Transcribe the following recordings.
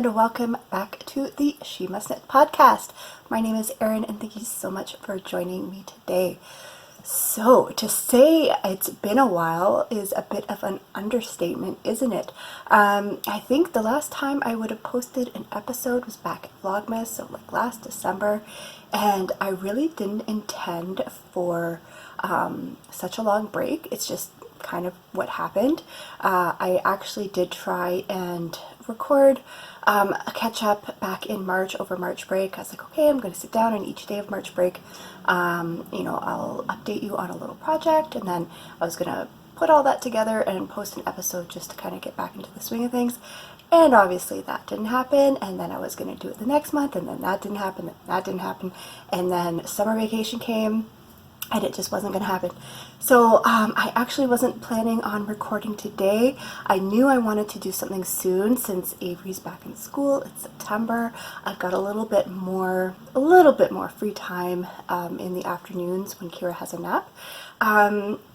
and welcome back to the She Must Knit podcast. My name is Erin and thank you so much for joining me today. So, to say it's been a while is a bit of an understatement, isn't it? I think the last time I would have posted an episode was back at Vlogmas, so like last December, and I really didn't intend for such a long break. It's just kind of what happened. I actually did try and record a catch up back in March over March break. I was like, okay, I'm going to sit down on each day of March break. I'll update you on a little project, and then I was going to put all that together and post an episode just to kind of get back into the swing of things. And obviously that didn't happen, and then I was going to do it the next month, and then that didn't happen, and then summer vacation came, and it just wasn't going to happen. So I actually wasn't planning on recording today. I knew I wanted to do something soon since Avery's back in school. It's September. I've got a little bit more free time in the afternoons when Kira has a nap.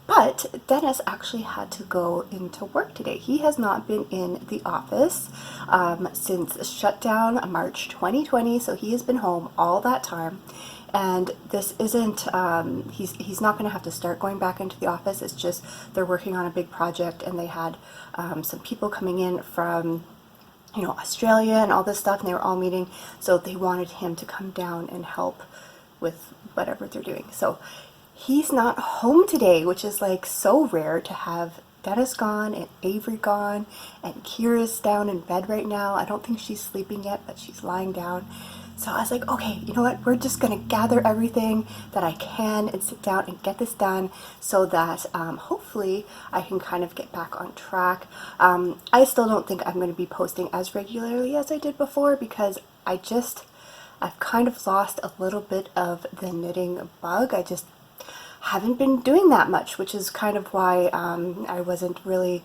But Dennis actually had to go into work today. He has not been in the office since shutdown March 2020, so he has been home all that time. And this isn't, he's not going to have to start going back into the office. It's just they're working on a big project, and they had some people coming in from, Australia and all this stuff, and they were all meeting. So they wanted him to come down and help with whatever they're doing. So he's not home today, which is like so rare to have Dennis gone and Avery gone, and Kira's down in bed right now. I don't think she's sleeping yet, but she's lying down. So I was like, okay, you know what? We're just going to gather everything that I can and sit down and get this done so that hopefully I can kind of get back on track. I still don't think I'm going to be posting as regularly as I did before because I've kind of lost a little bit of the knitting bug. I just haven't been doing that much, which is kind of why I wasn't really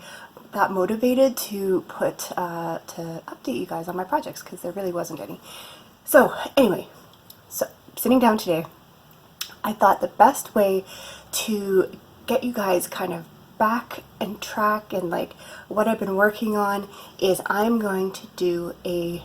that motivated to update you guys on my projects, because there really wasn't any. So anyway, sitting down today, I thought the best way to get you guys kind of back and track and like what I've been working on is I'm going to do a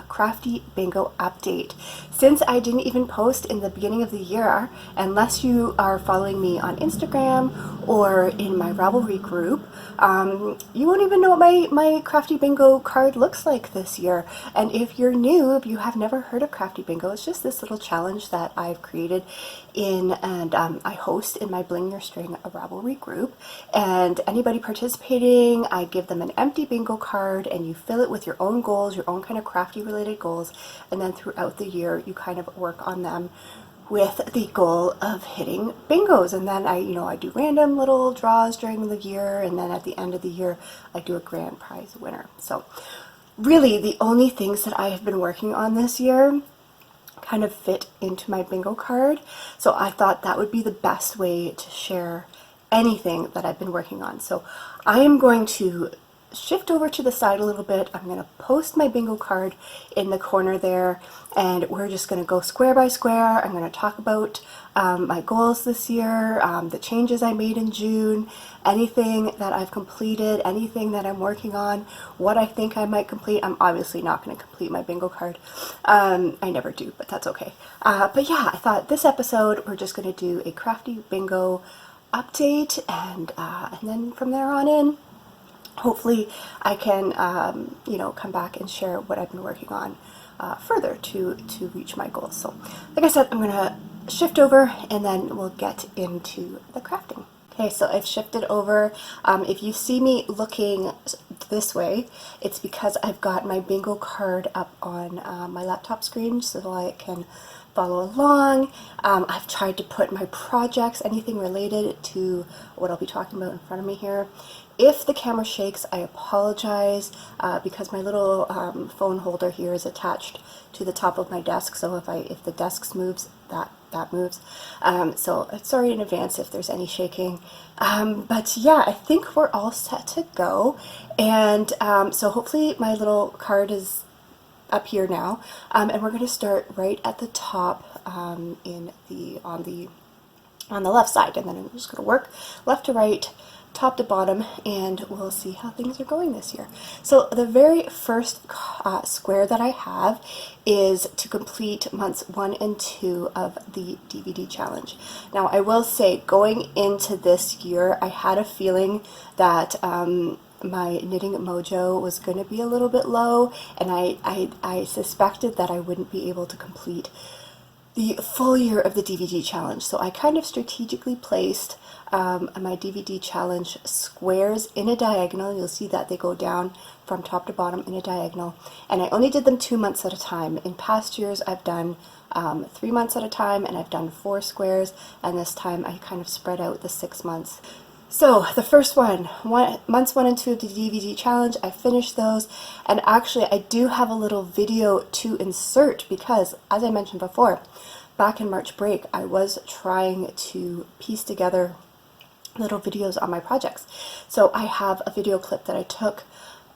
Crafty bingo update. Since I didn't even post in the beginning of the year, unless you are following me on Instagram or in my Ravelry group, you won't even know what my Crafty bingo card looks like this year. And if you're new, if you have never heard of Crafty bingo, it's just this little challenge that I've created I host in my Bling Your String a Ravelry group, and anybody participating, I give them an empty bingo card, and you fill it with your own goals, your own kind of crafty related goals, and then throughout the year you kind of work on them with the goal of hitting bingos. And then I do random little draws during the year, and then at the end of the year I do a grand prize winner. So really the only things that I have been working on this year kind of fit into my bingo card, so I thought that would be the best way to share anything that I've been working on. So I am going to shift over to the side a little bit. I'm going to post my bingo card in the corner there, and we're just going to go square by square. I'm going to talk about my goals this year, the changes I made in June, anything that I've completed, anything that I'm working on, what I think I might complete. I'm obviously not going to complete my bingo card. I never do, but that's okay. But yeah, I thought this episode we're just going to do a Crafty bingo update, and then from there on in, hopefully I can, come back and share what I've been working on further to reach my goals. So like I said, I'm going to shift over and then we'll get into the crafting. Okay, so I've shifted over. If you see me looking this way, it's because I've got my bingo card up on my laptop screen so I can follow along. I've tried to put my projects, anything related to what I'll be talking about in front of me here. If the camera shakes, I apologize because my little phone holder here is attached to the top of my desk, so if the desk moves, that moves. So sorry in advance if there's any shaking. But yeah, I think we're all set to go. And so hopefully my little card is up here now, and we're going to start right at the top on the left side, and then I'm just going to work left to right top to bottom, and we'll see how things are going this year. So the very first square that I have is to complete months 1 and 2 of the DVD challenge. Now I will say, going into this year, I had a feeling that my knitting mojo was going to be a little bit low, and I suspected that I wouldn't be able to complete the full year of the DVD challenge. So I kind of strategically placed my DVD challenge squares in a diagonal. You'll see that they go down from top to bottom in a diagonal, and I only did them 2 months at a time. In past years I've done 3 months at a time, and I've done 4 squares, and this time I kind of spread out the 6 months. So the first one, months 1 and 2 of the DVD challenge, I finished those, and actually I do have a little video to insert because, as I mentioned before, back in March break I was trying to piece together little videos on my projects. So I have a video clip that I took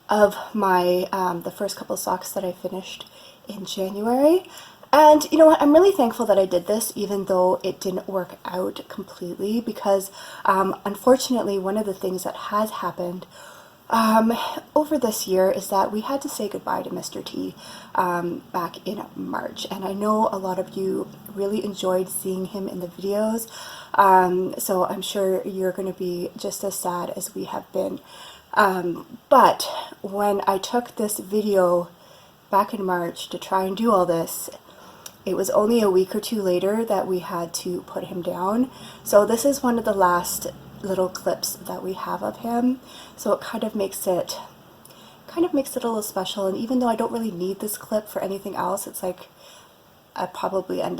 of my the first couple of socks that I finished in January. And you know what, I'm really thankful that I did this, even though it didn't work out completely, because unfortunately one of the things that has happened over this year is that we had to say goodbye to Mr. T back in March, and I know a lot of you really enjoyed seeing him in the videos, so I'm sure you're going to be just as sad as we have been. But when I took this video back in March to try and do all this, it was only a week or 2 later that we had to put him down. So this is one of the last little clips that we have of him. So it kind of makes it a little special. And even though I don't really need this clip for anything else, it's like I'm probably going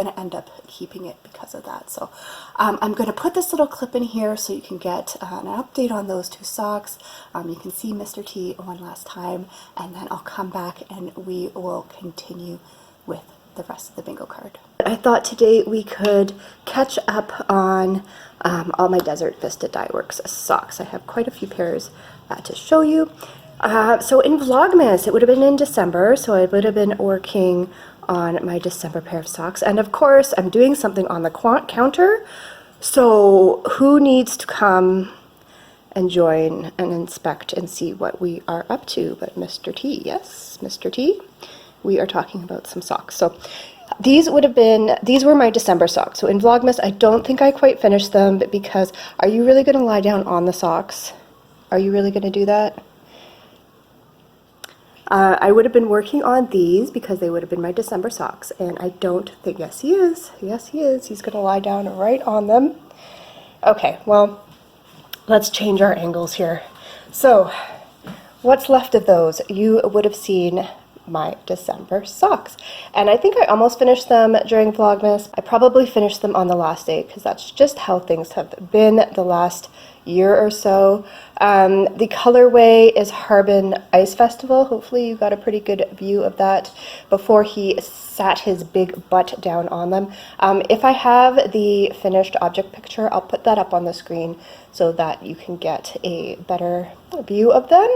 to end up keeping it because of that. So I'm going to put this little clip in here so you can get an update on those 2 socks. You can see Mr. T one last time, and then I'll come back and we will continue with the rest of the bingo card. I thought today we could catch up on all my Desert Vista Dye Works socks. I have quite a few pairs to show you. So in Vlogmas, it would have been in December, so I would have been working on my December pair of socks. And of course, I'm doing something on the counter, so who needs to come and join and inspect and see what we are up to but Mr. T. Yes, Mr. T. We are talking about some socks. So these were my December socks. So in Vlogmas, I don't think I quite finished them, but because, are you really going to lie down on the socks? Are you really going to do that? I would have been working on these because they would have been my December socks, and I don't think, yes he is, he's going to lie down right on them. Okay, well, let's change our angles here. So, what's left of those? You would have seen my December socks, and I think I almost finished them during Vlogmas. I probably finished them on the last day because that's just how things have been the last year or so. The colorway is Harbin Ice Festival. Hopefully you got a pretty good view of that before he sat his big butt down on them. If I have the finished object picture, I'll put that up on the screen so that you can get a better view of them.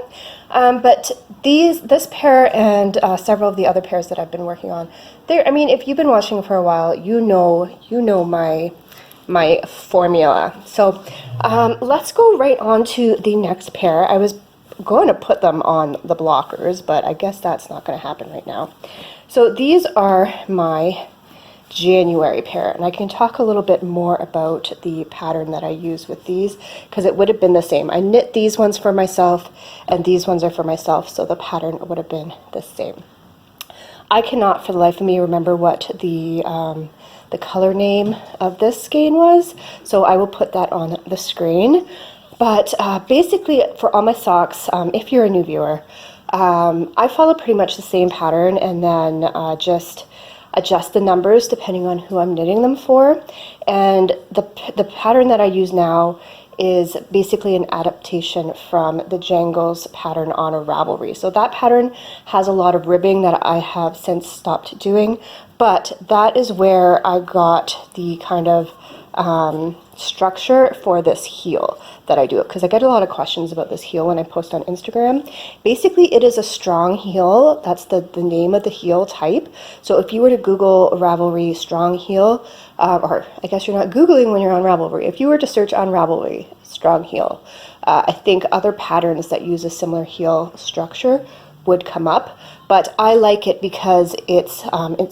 But this pair and several of the other pairs that I've been working on, I mean, if you've been watching for a while, you know my formula. So let's go right on to the next pair. I was going to put them on the blockers, but I guess that's not going to happen right now. So these are my January pair, and I can talk a little bit more about the pattern that I use with these because it would have been the same. I knit these ones for myself and these ones are for myself, so the pattern would have been the same. I cannot for the life of me remember what the color name of this skein was, so I will put that on the screen. But basically for all my socks, if you're a new viewer, I follow pretty much the same pattern and then just adjust the numbers depending on who I'm knitting them for. And the pattern that I use now is basically an adaptation from the Jangles pattern on a Ravelry. So that pattern has a lot of ribbing that I have since stopped doing, but that is where I got the kind of structure for this heel that I do, because I get a lot of questions about this heel when I post on Instagram. Basically, it is a strong heel. That's the name of the heel type. So if you were to Google Ravelry strong heel, or I guess you're not Googling when you're on Ravelry. If you were to search on Ravelry strong heel, I think other patterns that use a similar heel structure would come up, but I like it because it's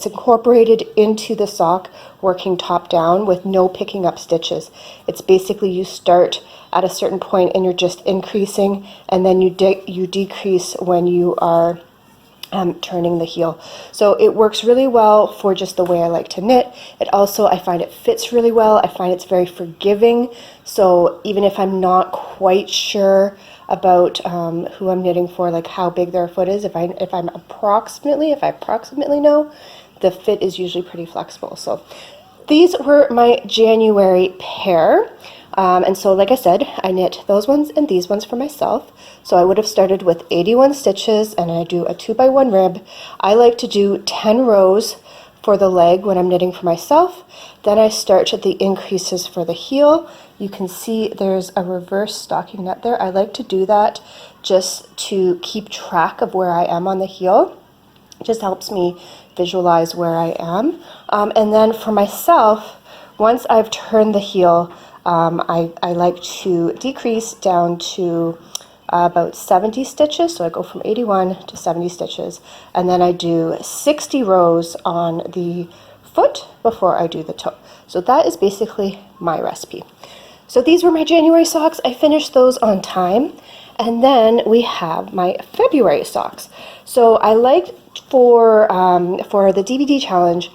incorporated into the sock, working top down with no picking up stitches. It's basically you start at a certain point and you're just increasing, and then you decrease when you are turning the heel. So it works really well for just the way I like to knit. It also, I find it fits really well. I find it's very forgiving. So even if I'm not quite sure about who I'm knitting for, like how big their foot is, if I approximately know, the fit is usually pretty flexible. So these were my January pair. And so, like I said, I knit those ones and these ones for myself. So I would have started with 81 stitches, and I do a 2x1 rib. I like to do 10 rows for the leg when I'm knitting for myself. Then I start at the increases for the heel. You can see there's a reverse stocking knot there. I like to do that just to keep track of where I am on the heel. It just helps me visualize where I am. And then for myself, once I've turned the heel, I like to decrease down to about 70 stitches. So I go from 81 to 70 stitches, and then I do 60 rows on the foot before I do the toe. So that is basically my recipe. So these were my January socks. I finished those on time. And then we have my February socks. So I like for the DVD challenge,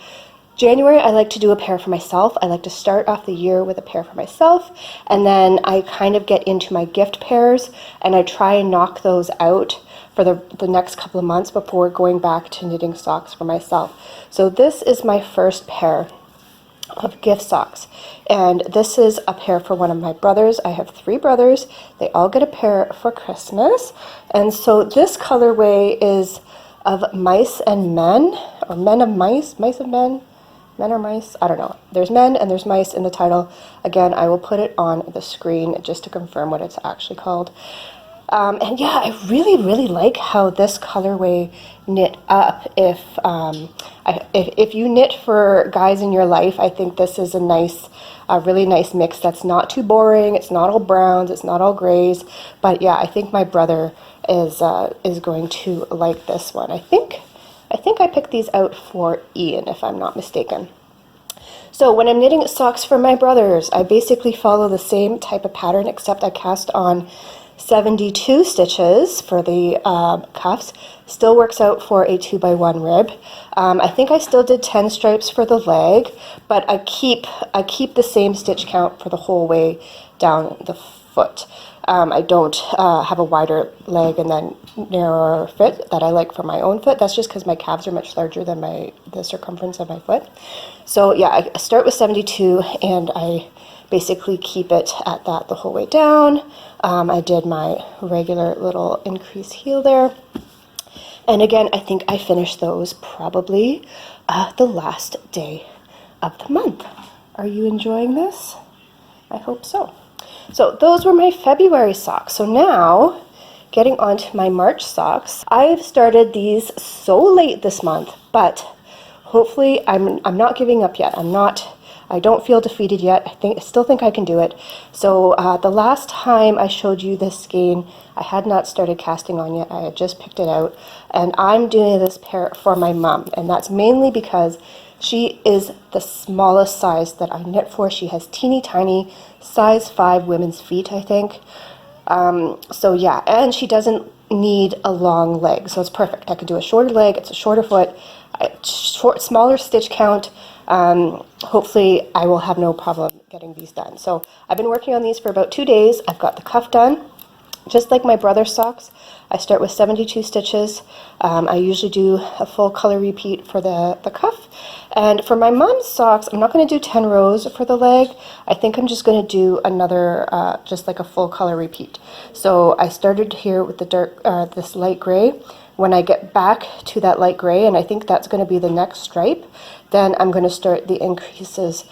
January, I like to do a pair for myself. I like to start off the year with a pair for myself, and then I kind of get into my gift pairs, and I try and knock those out for the next couple of months before going back to knitting socks for myself. So this is my first pair of gift socks, and this is a pair for one of my brothers. I have 3 brothers. They all get a pair for Christmas, and so this colorway is of mice and men, or men of mice, mice of men. Men or mice? I don't know. There's men and there's mice in the title. Again, I will put it on the screen just to confirm what it's actually called. And yeah, I really, really like how this colorway knit up. If you knit for guys in your life, I think this is a really nice mix that's not too boring. It's not all browns, it's not all grays. But yeah, I think my brother is going to like this one. I think I picked these out for Ian, if I'm not mistaken. So when I'm knitting socks for my brothers, I basically follow the same type of pattern, except I cast on 72 stitches for the cuffs. Still works out for a 2x1 rib. I think I still did 10 stripes for the leg, but I keep the same stitch count for the whole way down the foot. I don't have a wider leg and then narrower foot that I like for my own foot. That's just because my calves are much larger than the circumference of my foot. So yeah, I start with 72 and I basically keep it at that the whole way down. I did my regular little increase heel there. And again, I think I finished those probably the last day of the month. Are you enjoying this? I hope so. So those were my February socks. So now, getting on to my March socks. I've started these so late this month, but hopefully I'm not giving up yet. I don't feel defeated yet. I still think I can do it. So the last time I showed you this skein, I had not started casting on yet. I had just picked it out, and I'm doing this pair for my mom, and that's mainly because she is the smallest size that I knit for. She has teeny tiny size 5 women's feet, I think. So yeah, and she doesn't need a long leg, so it's perfect. I could do a shorter leg, it's a shorter foot, smaller stitch count. Hopefully I will have no problem getting these done. So I've been working on these for about 2 days. I've got the cuff done. Just like my brother's socks, I start with 72 stitches. I usually do a full color repeat for the cuff. And for my mom's socks, I'm not going to do 10 rows for the leg. I think I'm just going to do another, just like a full color repeat. So I started here with the dark, this light gray. When I get back to that light gray, and I think that's going to be the next stripe, then I'm going to start the increases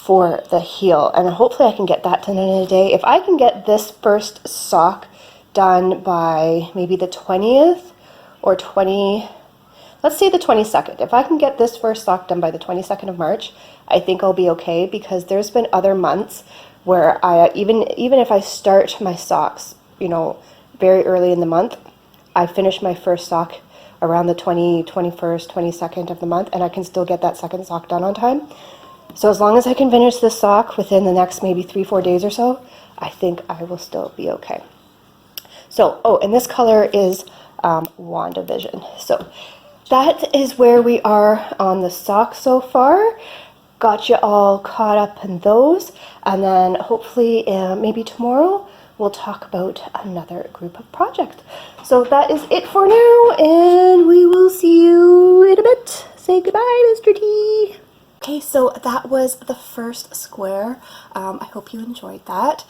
for the heel, and hopefully I can get that done in a day. If I can get this first sock done by maybe the 20th or let's say the 22nd. If I can get this first sock done by the 22nd of March, I think I'll be okay, because there's been other months where I, even if I start my socks, very early in the month, I finish my first sock around the 21st, 22nd of the month, and I can still get that second sock done on time. So as long as I can finish this sock within the next maybe 3-4 days or so, I think I will still be okay. So, and this color is WandaVision. So that is where we are on the socks so far. Got you all caught up in those, and then hopefully maybe tomorrow we'll talk about another group of projects. So that is it for now, and we will see you in a bit. Say goodbye, Mr. T. Okay, so that was the first square. I hope you enjoyed that.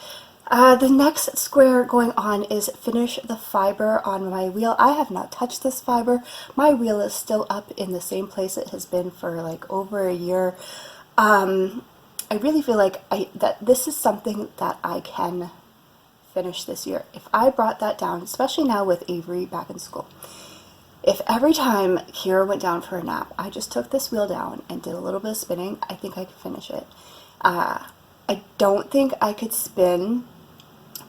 The next square going on is finish the fiber on my wheel. I have not touched this fiber. My wheel is still up in the same place it has been for like over a year. I really feel like that this is something that I can finish this year. If I brought that down, especially now with Avery back in school, if every time Kira went down for a nap, I just took this wheel down and did a little bit of spinning, I think I could finish it. I don't think I could spin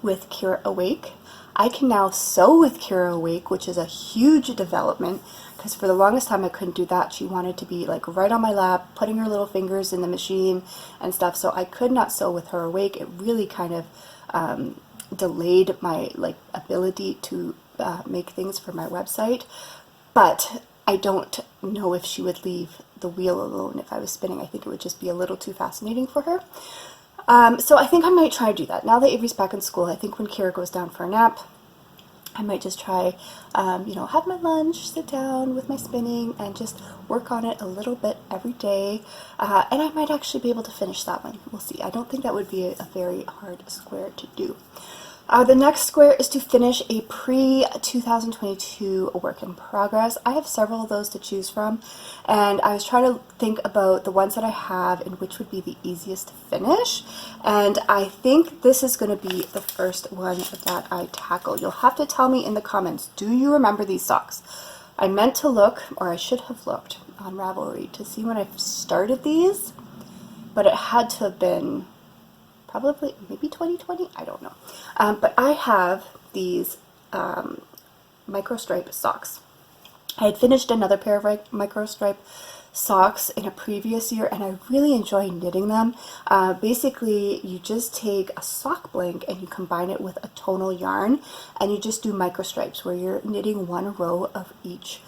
with Kira awake. I can now sew with Kira awake, which is a huge development, because for the longest time I couldn't do that. She wanted to be like right on my lap, putting her little fingers in the machine and stuff, so I could not sew with her awake. It really kind of delayed my ability to make things for my website. But I don't know if she would leave the wheel alone if I was spinning. I think it would just be a little too fascinating for her. So I think I might try to do that. Now that Avery's back in school, I think when Kira goes down for a nap, I might just try, have my lunch, sit down with my spinning, and just work on it a little bit every day. And I might actually be able to finish that one. We'll see. I don't think that would be a very hard square to do. The next square is to finish a pre-2022 work in progress. I have several of those to choose from, and I was trying to think about the ones that I have and which would be the easiest to finish, and I think this is going to be the first one that I tackle. You'll have to tell me in the comments, do you remember these socks? I meant to look, or I should have looked, on Ravelry to see when I started these, but it had to have been probably maybe 2020, I don't know. But I have these micro stripe socks. I had finished another pair of micro stripe socks in a previous year, and I really enjoy knitting them. Basically, you just take a sock blank and you combine it with a tonal yarn, and you just do micro stripes where you're knitting one row of each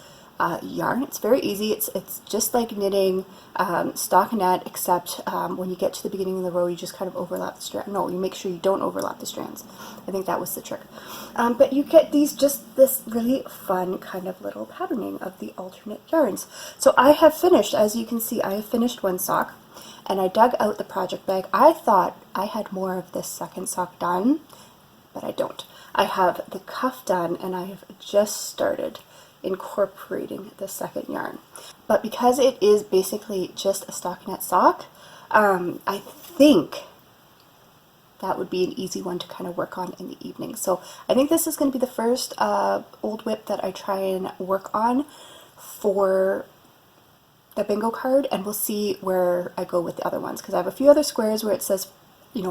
yarn. It's very easy. It's just like knitting stockinette, except when you get to the beginning of the row, you just kind of overlap the strand. No, you make sure you don't overlap the strands. I think that was the trick. But you get this really fun kind of little patterning of the alternate yarns. So I have finished, as you can see, I have finished one sock, and I dug out the project bag. I thought I had more of this second sock done, but I don't. I have the cuff done, and I have just started incorporating the second yarn. But because it is basically just a stockinette sock, I think that would be an easy one to kind of work on in the evening. So I think this is going to be the first old whip that I try and work on for the bingo card, and we'll see where I go with the other ones, because I have a few other squares where it says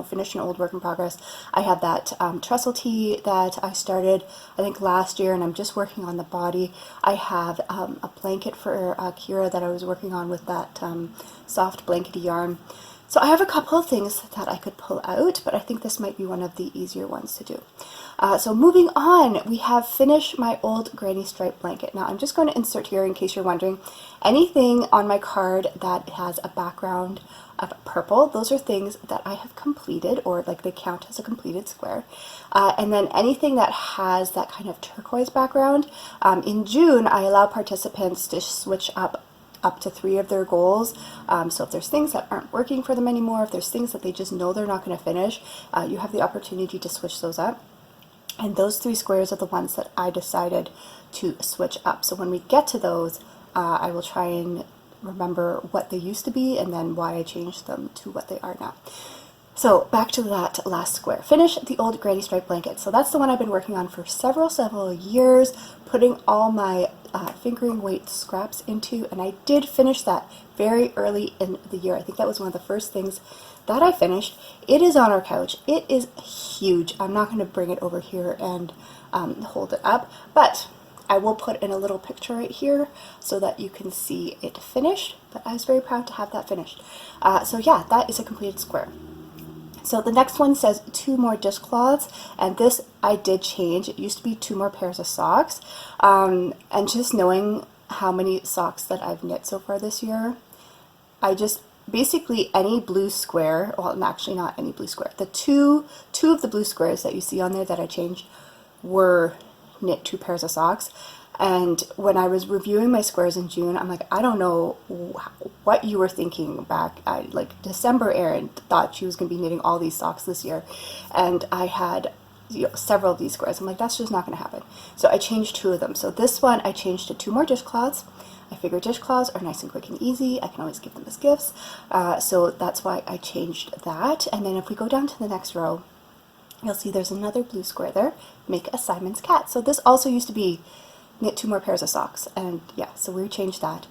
finish an old work in progress. I have that trestle tee that I started, I think, last year, and I'm just working on the body. I have a blanket for Kira that I was working on with that soft blankety yarn. So I have a couple of things that I could pull out, but I think this might be one of the easier ones to do. So moving on, we have finished my old granny stripe blanket. Now I'm just going to insert here, in case you're wondering, anything on my card that has a background of purple, those are things that I have completed, or like they count as a completed square. And then anything that has that kind of turquoise background, in June I allow participants to switch up to 3 of their goals. So if there's things that aren't working for them anymore, if there's things that they just know they're not going to finish, you have the opportunity to switch those up. And those 3 squares are the ones that I decided to switch up. So when we get to those, I will try and remember what they used to be and then why I changed them to what they are now. So back to that last square. Finish the old granny stripe blanket. So that's the one I've been working on for several years, putting all my fingering weight scraps into, and I did finish that very early in the year. I think that was one of the first things that I finished. It is on our couch. It is huge. I'm not going to bring it over here and hold it up, but I will put in a little picture right here so that you can see it finished. But I was very proud to have that finished. So yeah, that is a completed square. So the next one says 2 more dishcloths, and this I did change. It used to be 2 more pairs of socks, and just knowing how many socks that I've knit so far this year, I just basically any blue square, well actually not any blue square, the two of the blue squares that you see on there that I changed were knit 2 pairs of socks. And when I was reviewing my squares in June, I'm like, I don't know what you were thinking back at like December. Erin thought she was going to be knitting all these socks this year, and I had several of these squares. I'm like, that's just not going to happen. So I changed 2 of them. So this one I changed to 2 more dishcloths. I figure dishcloths are nice and quick and easy. I can always give them as gifts. So that's why I changed that. And then if we go down to the next row, you'll see there's another blue square there. Make a Simon's cat. So this also used to be knit 2 more pairs of socks, and yeah, so we changed that.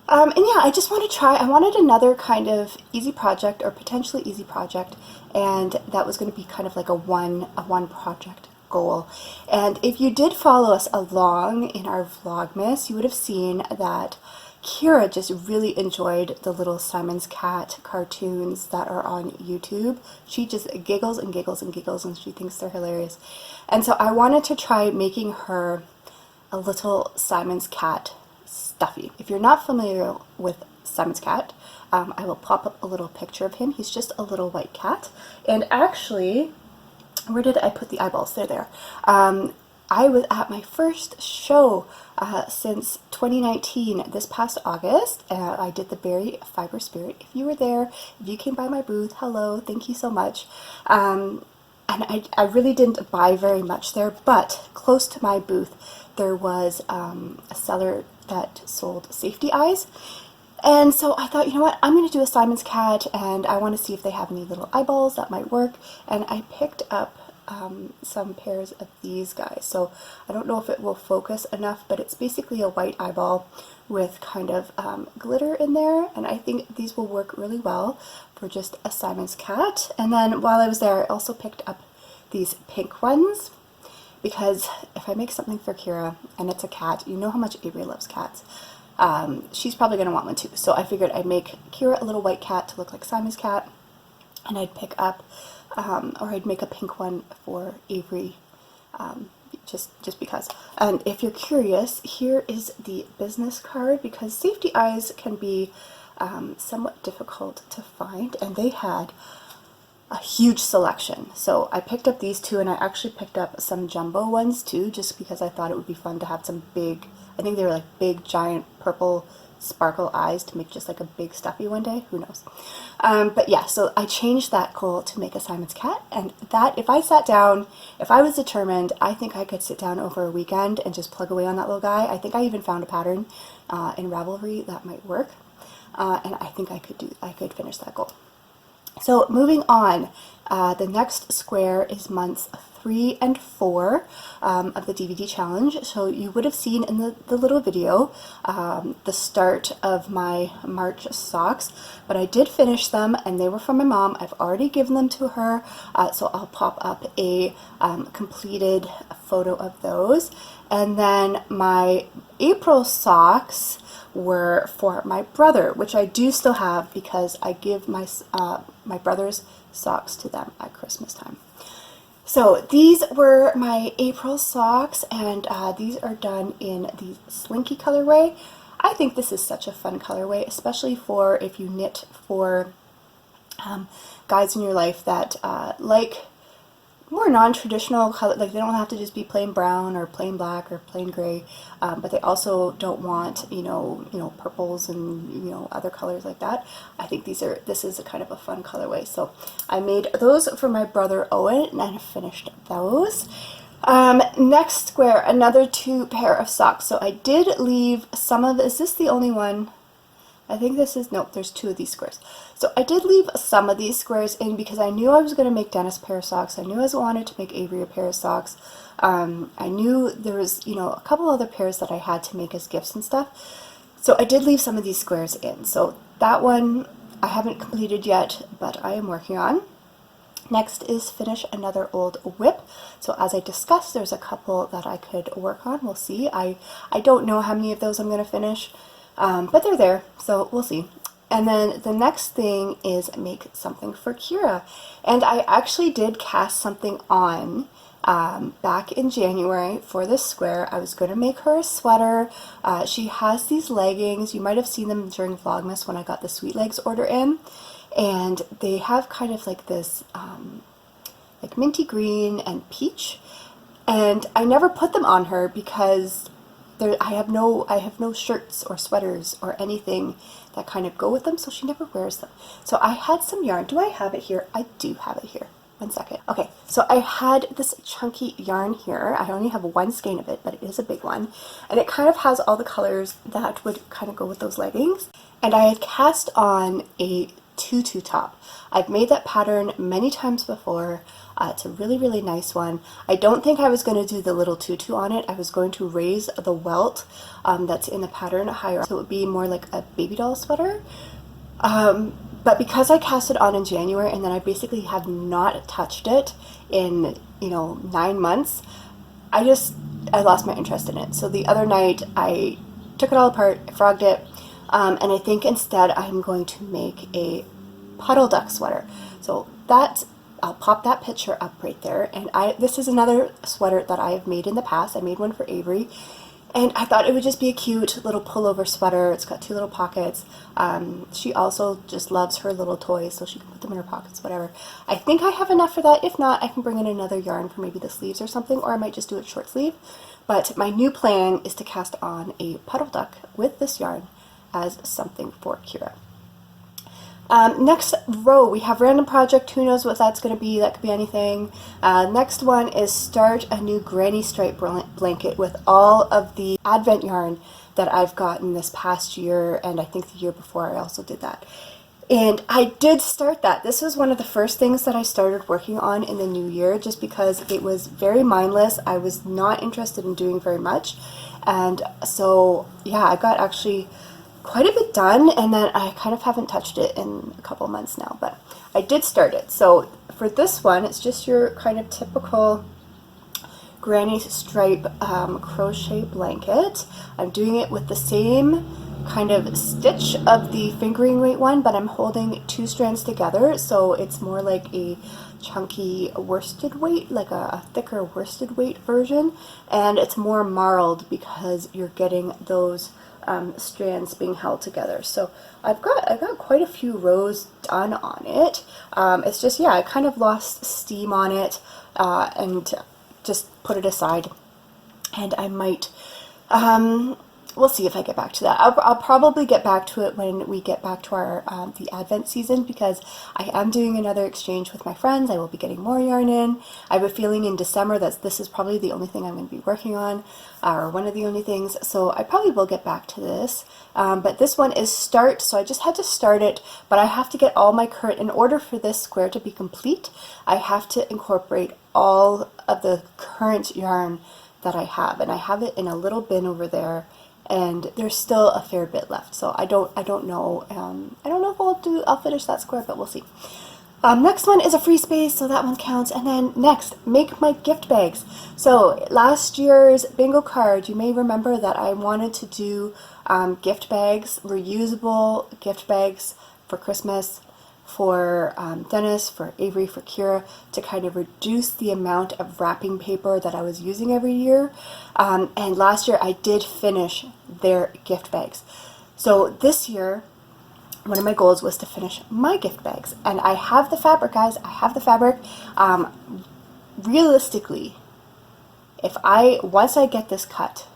And yeah, I just want to try, I wanted another kind of easy project, or potentially easy project, and that was going to be kind of like a one project goal. And if you did follow us along in our Vlogmas, you would have seen that Kira just really enjoyed the little Simon's cat cartoons that are on YouTube. She just giggles and giggles and giggles, and she thinks they're hilarious. And so I wanted to try making her a little Simon's cat stuffy. If you're not familiar with Simon's cat, I will pop up a little picture of him. He's just a little white cat. And actually, where did I put the eyeballs? They're there. I was at my first show since 2019, this past August. I did the Berry Fiber Spirit. If you were there, if you came by my booth, hello, thank you so much. And I really didn't buy very much there, but close to my booth, there was a seller that sold safety eyes. And so I thought, you know what, I'm going to do a Simon's cat, and I want to see if they have any little eyeballs that might work. And I picked up some pairs of these guys. So I don't know if it will focus enough, but it's basically a white eyeball with kind of glitter in there. And I think these will work really well for just a Simon's cat. And then while I was there, I also picked up these pink ones, because if I make something for Kira and it's a cat, you know how much Avery loves cats. She's probably going to want one too. So I figured I'd make Kira a little white cat to look like Simon's cat, and I'd pick up, or I'd make a pink one for Avery, just because. And if you're curious, here is the business card, because safety eyes can be somewhat difficult to find, and they had a huge selection. So I picked up these 2, and I actually picked up some jumbo ones too, just because I thought it would be fun to have some big, I think they were like big giant purple sparkle eyes to make just like a big stuffy one day, who knows. But yeah, so I changed that goal to make a Simon's cat, and that, if I sat down, if I was determined, I think I could sit down over a weekend and just plug away on that little guy. I think I even found a pattern in Ravelry that might work, and I think I could finish that goal. So moving on, the next square is months 3 and 4 of the DVD challenge. So you would have seen in the little video the start of my March socks, but I did finish them, and they were from my mom. I've already given them to her, so I'll pop up a completed photo of those. And then my April socks were for my brother, which I do still have, because I give my my brother's socks to them at Christmas time. So these were my April socks, and these are done in the Slinky colorway. I think this is such a fun colorway, especially for if you knit for guys in your life that like more non-traditional color, like they don't have to just be plain brown or plain black or plain gray, but they also don't want you know purples and other colors like that. I think this is a kind of a fun colorway, so I made those for my brother Owen, and I finished those. Next square, another 2 pair of socks. So I did leave some of, is this the only one? I think this is, nope, there's 2 of these squares. So I did leave some of these squares in because I knew I was going to make Dennis a pair of socks. I knew I wanted to make Avery a pair of socks. I knew there was, you know, a couple other pairs that I had to make as gifts and stuff. So I did leave some of these squares in. So that one I haven't completed yet, but I am working on. Next is finish another old whip. So as I discussed, there's a couple that I could work on. We'll see. I don't know how many of those I'm going to finish, but they're there, so we'll see. And then the next thing is make something for Kira. And I actually did cast something on back in January for this square. I was going to make her a sweater. She has these leggings. You might have seen them during Vlogmas when I got the Sweet Legs order in. And they have kind of like this like minty green and peach, and I never put them on her because I have no shirts or sweaters or anything that kind of go with them, so she never wears them. So I had some yarn. Do I have it here? I do have it here. One second. Okay, so I had this chunky yarn here. I only have one skein of it, but it is a big one, and it kind of has all the colors that would kind of go with those leggings. And I had cast on a tutu top. I've made that pattern many times before. It's a really, really nice one. I don't think I was going to do the little tutu on it. I was going to raise the welt that's in the pattern higher, so it would be more like a baby doll sweater. But because I cast it on in January and then I basically have not touched it in, you know, 9 months, I lost my interest in it. So the other night I took it all apart, I frogged it, and I think instead I'm going to make a puddle duck sweater. So that, I'll pop that picture up right there. And this is another sweater that I have made in the past. I made one for Avery, and I thought it would just be a cute little pullover sweater. It's got 2 little pockets. She also just loves her little toys, so she can put them in her pockets, whatever. I think I have enough for that. If not, I can bring in another yarn for maybe the sleeves or something, or I might just do it short sleeve. But my new plan is to cast on a puddle duck with this yarn as something for Kira. Next row, we have random project. Who knows what that's going to be? That could be anything. Next one is start a new granny stripe blanket with all of the Advent yarn that I've gotten this past year, and I think the year before I also did that. And I did start that. This was one of the first things that I started working on in the new year, just because it was very mindless. I was not interested in doing very much. And so, yeah, I got actually quite a bit done, and then I kind of haven't touched it in a couple months now, but I did start it. So for this one, it's just your kind of typical granny stripe crochet blanket. I'm doing it with the same kind of stitch of the fingering weight one, but I'm holding 2 strands together, so it's more like a chunky worsted weight, like a thicker worsted weight version, and it's more marled because you're getting those strands being held together. So I've got quite a few rows done on it. It's just, yeah, I kind of lost steam on it and just put it aside, and I might we'll see if I get back to that. I'll probably get back to it when we get back to our the Advent season, because I am doing another exchange with my friends. I will be getting more yarn in. I have a feeling in December that this is probably the only thing I'm going to be working on, or one of the only things, so I probably will get back to this. But this one is start, so I just had to start it, but I have to get all my current, in order for this square to be complete, I have to incorporate all of the current yarn that I have, and I have it in a little bin over there, and there's still a fair bit left. So I don't know. I don't know if I'll finish that square, but we'll see. Next one is a free space, so that one counts. And then next, make my gift bags. So last year's bingo card, you may remember that I wanted to do gift bags, reusable gift bags for Christmas, for Dennis, for Avery, for Kira, to kind of reduce the amount of wrapping paper that I was using every year. And last year I did finish their gift bags. So this year, one of my goals was to finish my gift bags. And I have the fabric, guys. I have the fabric. Realistically, once I get this cut,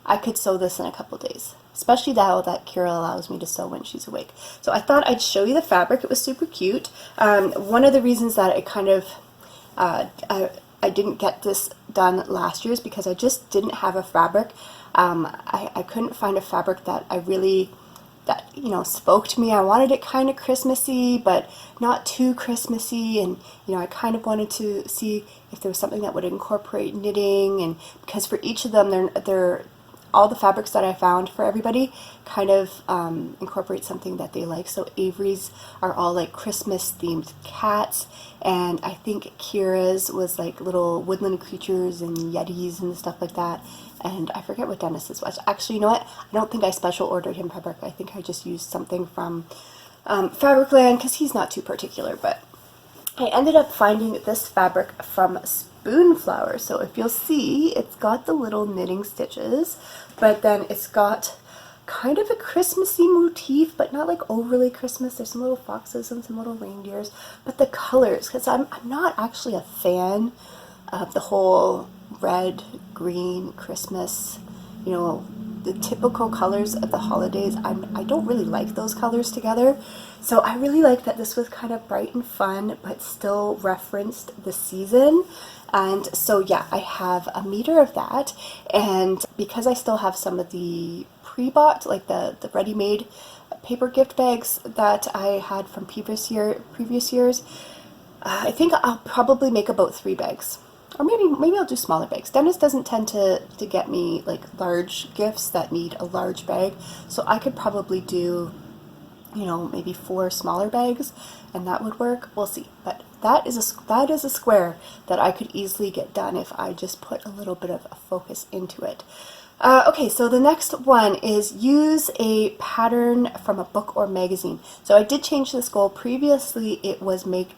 I could sew this in a couple days. Especially now that Kira allows me to sew when she's awake. So I thought I'd show you the fabric. It was super cute. One of the reasons that it kind of I didn't get this done last year is because I just didn't have a fabric. I couldn't find a fabric that I really spoke to me. I wanted it kind of Christmassy, but not too Christmassy, and I kind of wanted to see if there was something that would incorporate knitting, and because for each of them, they're all the fabrics that I found for everybody kind of incorporate something that they like. So Avery's are all like Christmas themed cats, and I think Kira's was like little woodland creatures and yetis and stuff like that. And I forget what Dennis's was. Actually, you know what? I don't think I special ordered him fabric. I think I just used something from Fabricland because he's not too particular. But I ended up finding this fabric from Spoonflower. So if you'll see, it's got the little knitting stitches, but then it's got kind of a Christmassy motif, but not like overly Christmas. There's some little foxes and some little reindeers, but the colors, because I'm not actually a fan of the whole red, green, Christmas, the typical colors of the holidays. I don't really like those colors together. So I really like that this was kind of bright and fun, but still referenced the season. And so yeah, I have a meter of that. And because I still have some of the pre-bought, like the ready-made paper gift bags that I had from previous years, I think I'll probably make about 3 bags. Or maybe I'll do smaller bags. Dennis doesn't tend to get me like large gifts that need a large bag. So I could probably do, maybe 4 smaller bags, and that would work. We'll see. But that is a square that I could easily get done if I just put a little bit of a focus into it. Okay, so the next one is use a pattern from a book or magazine. So I did change this goal. Previously it was make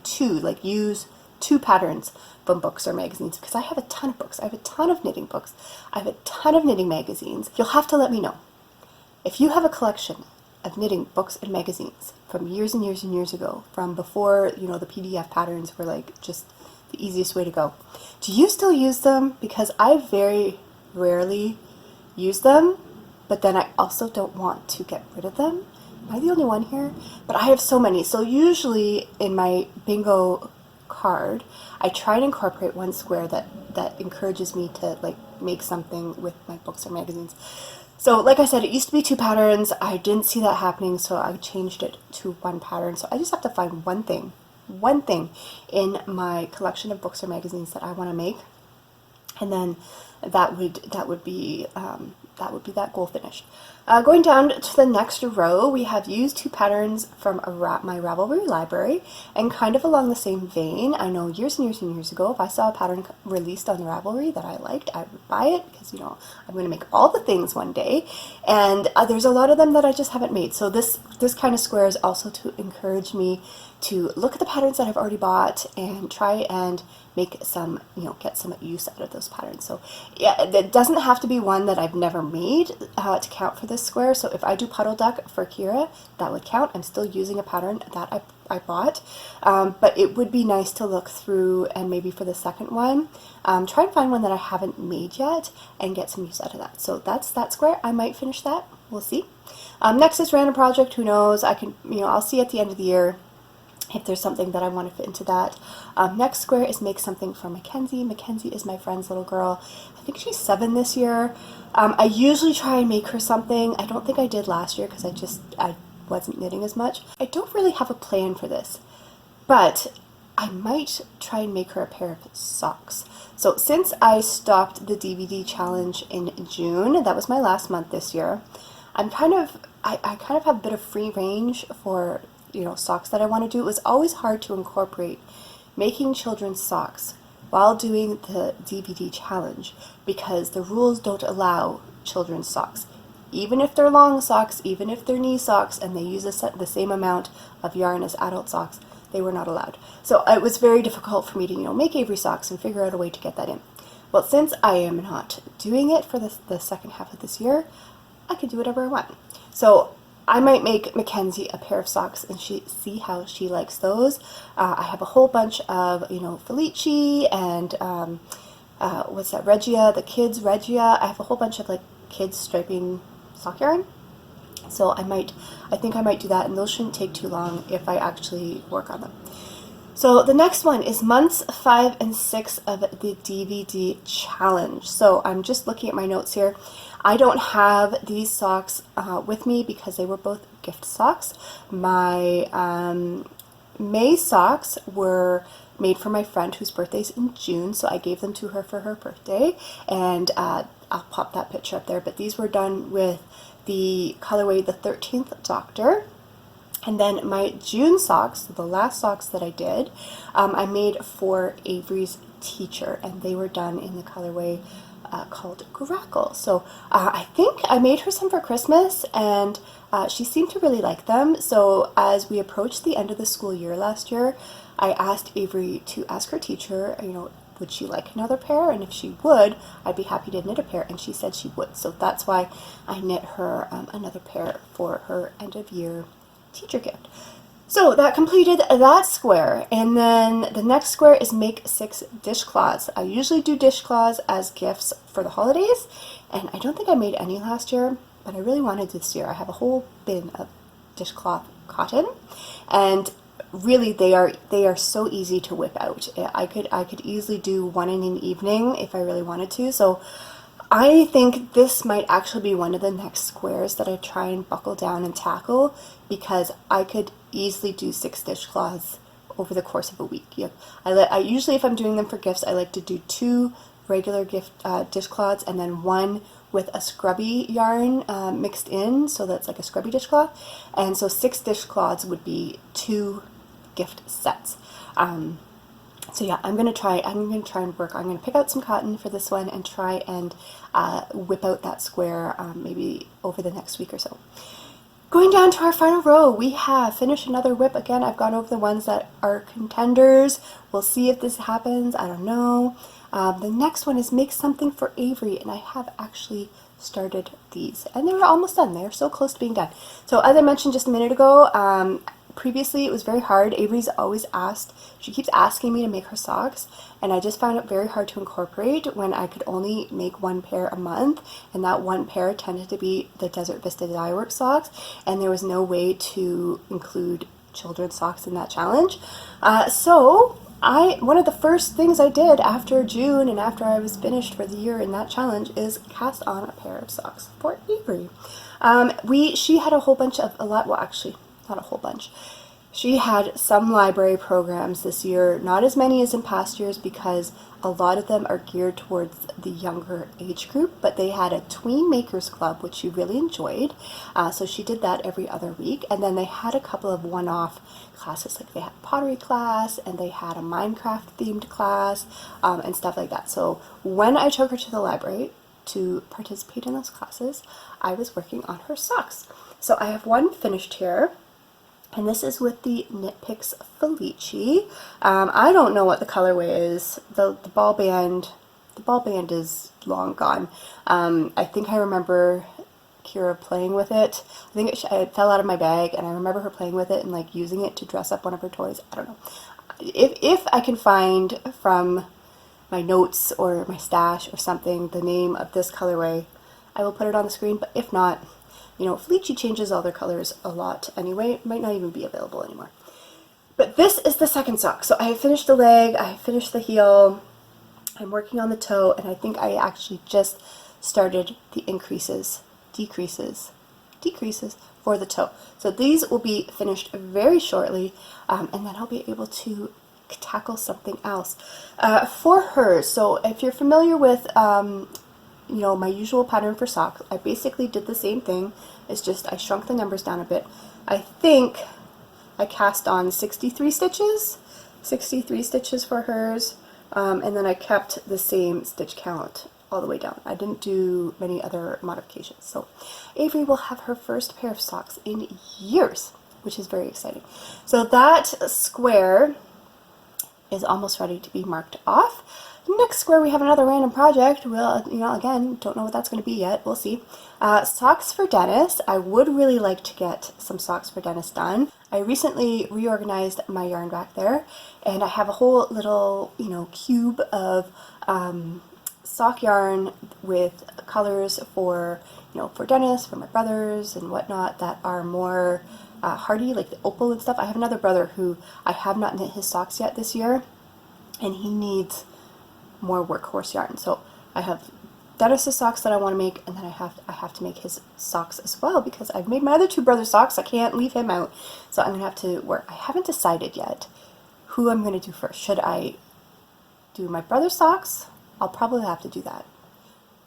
2, like use 2 patterns from books or magazines, because I have a ton of books. I have a ton of knitting books. I have a ton of knitting magazines. You'll have to let me know. If you have a collection of knitting books and magazines from years and years and years ago, from before, the PDF patterns were like just the easiest way to go, do you still use them? Because I very rarely use them, but then I also don't want to get rid of them. Am I the only one here? But I have so many. So usually in my bingo card, I try and incorporate one square that encourages me to like make something with my books or magazines. So like I said, it used to be 2 patterns. I didn't see that happening, so I changed it to 1 pattern. So I just have to find one thing in my collection of books or magazines that I want to make, and then that would be that goal finished. Going down to the next row, we have used 2 patterns from my Ravelry library, and kind of along the same vein, I know years and years and years ago, if I saw a pattern released on the Ravelry that I liked, I would buy it, because I'm going to make all the things one day, and there's a lot of them that I just haven't made. So this kind of square is also to encourage me to look at the patterns that I've already bought and try and make some, get some use out of those patterns. So yeah, it doesn't have to be one that I've never made to count for this square. So if I do Puddle Duck for Kira, that would count. I'm still using a pattern that I bought, but it would be nice to look through, and maybe for the second one, try and find one that I haven't made yet and get some use out of that. So that's that square. I might finish that. We'll see. Next is random project. Who knows? I can, I'll see at the end of the year if there's something that I want to fit into that. Next square is make something for Mackenzie. Mackenzie is my friend's little girl. I think she's 7 this year. I usually try and make her something. I don't think I did last year because I wasn't knitting as much. I don't really have a plan for this, but I might try and make her a pair of socks. So since I stopped the DVD challenge in June, that was my last month this year, I kind of have a bit of free range for socks that I want to do. It was always hard to incorporate making children's socks while doing the DVD challenge because the rules don't allow children's socks. Even if they're long socks, even if they're knee socks, and they use the same amount of yarn as adult socks, they were not allowed. So it was very difficult for me to make Avery socks and figure out a way to get that in. Well, since I am not doing it for the second half of this year, I can do whatever I want. So I might make Mackenzie a pair of socks and see how she likes those. I have a whole bunch of, Felici and what's that, Regia, the kids Regia. I have a whole bunch of like kids striping sock yarn. So I think I might do that, and those shouldn't take too long if I actually work on them. So the next one is months 5 and 6 of the DVD challenge. So I'm just looking at my notes here. I don't have these socks with me because they were both gift socks. My May socks were made for my friend whose birthday's in June, so I gave them to her for her birthday, and I'll pop that picture up there. But these were done with the colorway The 13th Doctor. And then my June socks, the last socks that I did, I made for Avery's teacher, and they were done in the colorway called Grackle. So I think I made her some for Christmas, and she seemed to really like them. So as we approached the end of the school year last year, I asked Avery to ask her teacher, would she like another pair? And if she would, I'd be happy to knit a pair. And she said she would. So that's why I knit her another pair for her end of year teacher gift. So that completed that square, and then the next square is make 6 dishcloths. I usually do dishcloths as gifts for the holidays, and I don't think I made any last year, but I really wanted this year. I have a whole bin of dishcloth cotton, and really they are so easy to whip out. I could easily do one in an evening if I really wanted to. So I think this might actually be one of the next squares that I try and buckle down and tackle, because I could easily do 6 dishcloths over the course of a week. I usually, if I'm doing them for gifts, I like to do 2 regular gift dishcloths and then 1 with a scrubby yarn mixed in, so that's like a scrubby dishcloth. And so 6 dishcloths would be 2 gift sets. So yeah, I'm gonna try and work. I'm gonna pick out some cotton for this one and try and whip out that square maybe over the next week or so. Going down to our final row, we have finished another whip. Again, I've gone over the ones that are contenders. We'll see if this happens. I don't know. The next one is make something for Avery, and I have actually started these, and they're almost done. They're so close to being done. So as I mentioned just a minute ago, previously it was very hard. Avery's always asked, she keeps asking me to make her socks, and I just found it very hard to incorporate when I could only make 1 pair a month, and that 1 pair tended to be the Desert Vista Dye Works socks, and there was no way to include children's socks in that challenge. So one of the first things I did after June and after I was finished for the year in that challenge is cast on a pair of socks for Avery. She had a whole bunch of, well actually, not a whole bunch. She had some library programs this year, not as many as in past years because a lot of them are geared towards the younger age group, but they had a Tween Makers Club, which she really enjoyed. So she did that every other week. And then they had a couple of one-off classes, like they had a pottery class and they had a Minecraft themed class and stuff like that. So when I took her to the library to participate in those classes, I was working on her socks. So I have one finished here. And this is with the Knit Picks Felici. I don't know what the colorway is. The ball band is long gone. I think I remember Kira playing with it. I think it fell out of my bag, and I remember her playing with it and like using it to dress up one of her toys. I don't know. If I can find from my notes or my stash or something the name of this colorway, I will put it on the screen. But if not, Felici changes all their colors a lot anyway. It might not even be available anymore. But this is the second sock. So I have finished the leg, I have finished the heel, I'm working on the toe, and I think I actually just started the decreases for the toe. So these will be finished very shortly, and then I'll be able to tackle something else. For hers, so if you're familiar with my usual pattern for socks, I basically did the same thing. It's just I shrunk the numbers down a bit. I think I cast on 63 stitches for hers, and then I kept the same stitch count all the way down. I didn't do many other modifications. So Avery will have her first pair of socks in years, which is very exciting. So that square is almost ready to be marked off. Next square, we have another random project. We'll, again, don't know what that's going to be yet. We'll see. Socks for Dennis. I would really like to get some socks for Dennis done. I recently reorganized my yarn back there, and I have a whole little, cube of sock yarn with colors for, for Dennis, for my brothers and whatnot that are more hardy, like the opal and stuff. I have another brother who I have not knit his socks yet this year, and he needs more workhorse yarn. So I have Dennis's socks that I want to make, and then I have to make his socks as well, because I've made my other two brothers' socks. I can't leave him out. So I'm going to have to work. I haven't decided yet who I'm going to do first. Should I do my brother's socks? I'll probably have to do that.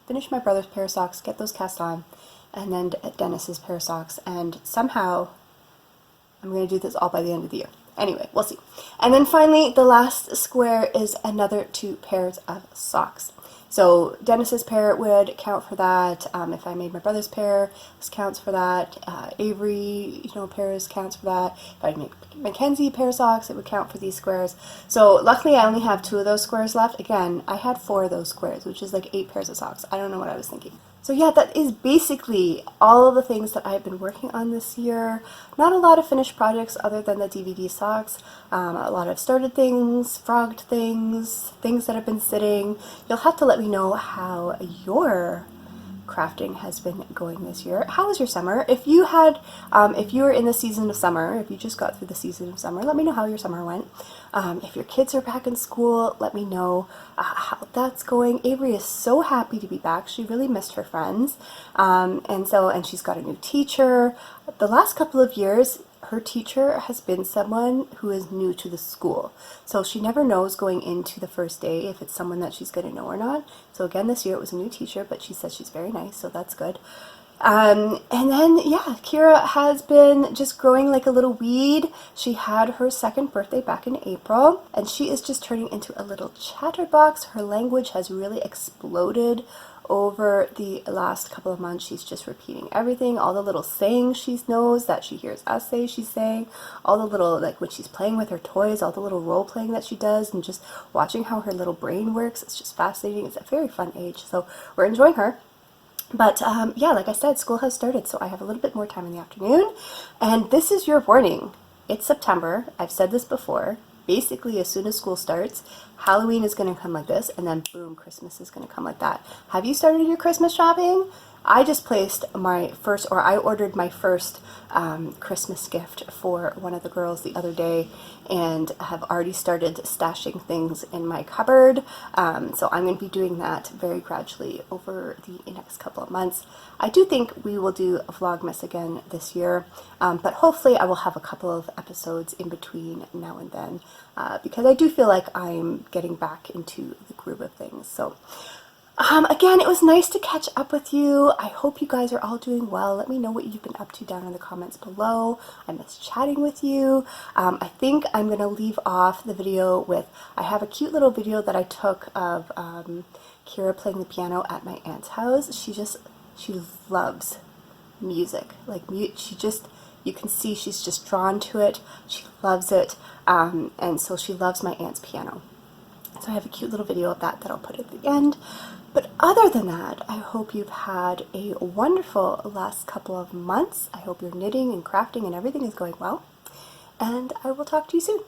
Finish my brother's pair of socks, get those cast on, and then Dennis's pair of socks, and somehow I'm going to do this all by the end of the year. Anyway, we'll see. And then finally, the last square is another 2 pairs of socks. So Dennis's pair would count for that. If I made my brother's pair, this counts for that. Avery, pairs counts for that. If I make Mackenzie a pair of socks, it would count for these squares. So luckily I only have 2 of those squares left. Again, I had 4 of those squares, which is like 8 pairs of socks. I don't know what I was thinking. So yeah, that is basically all of the things that I've been working on this year. Not a lot of finished projects other than the DVD socks. A lot of started things, frogged things, things that have been sitting. You'll have to let me know how your crafting has been going this year. How was your summer? If you had, if you were in the season of summer, if you just got through the season of summer, let me know how your summer went. If your kids are back in school, let me know how that's going. Avery is so happy to be back. She really missed her friends. And she's got a new teacher. The last couple of years, her teacher has been someone who is new to the school. So she never knows going into the first day if it's someone that she's going to know or not. So again, this year it was a new teacher, but she says she's very nice, so that's good. And then, yeah, Kira has been just growing like a little weed. She had her 2nd birthday back in April, and she is just turning into a little chatterbox. Her language has really exploded over the last couple of months. She's just repeating everything, all the little sayings she knows that she hears us say she's saying, all the little, like when she's playing with her toys, all the little role playing that she does, and just watching how her little brain works. It's just fascinating. It's a very fun age, so we're enjoying her. But yeah, like I said, school has started, so I have a little bit more time in the afternoon, and this is your warning. It's September. I've said this before. Basically, as soon as school starts, Halloween is going to come like this, and then boom, Christmas is going to come like that. Have you started your Christmas shopping? I just placed my first, or I ordered my first Christmas gift for one of the girls the other day, and have already started stashing things in my cupboard. So I'm going to be doing that very gradually over the next couple of months. I do think we will do a Vlogmas again this year, but hopefully I will have a couple of episodes in between now and then, because I do feel like I'm getting back into the groove of things. So again, it was nice to catch up with you. I hope you guys are all doing well. Let me know what you've been up to down in the comments below. I miss chatting with you. I think I'm going to leave off the video with, I have a cute little video that I took of Kira playing the piano at my aunt's house. She loves music. Like, you can see she's just drawn to it. She loves it. And so she loves my aunt's piano. So I have a cute little video of that I'll put at the end. But other than that, I hope you've had a wonderful last couple of months. I hope your knitting and crafting and everything is going well. And I will talk to you soon.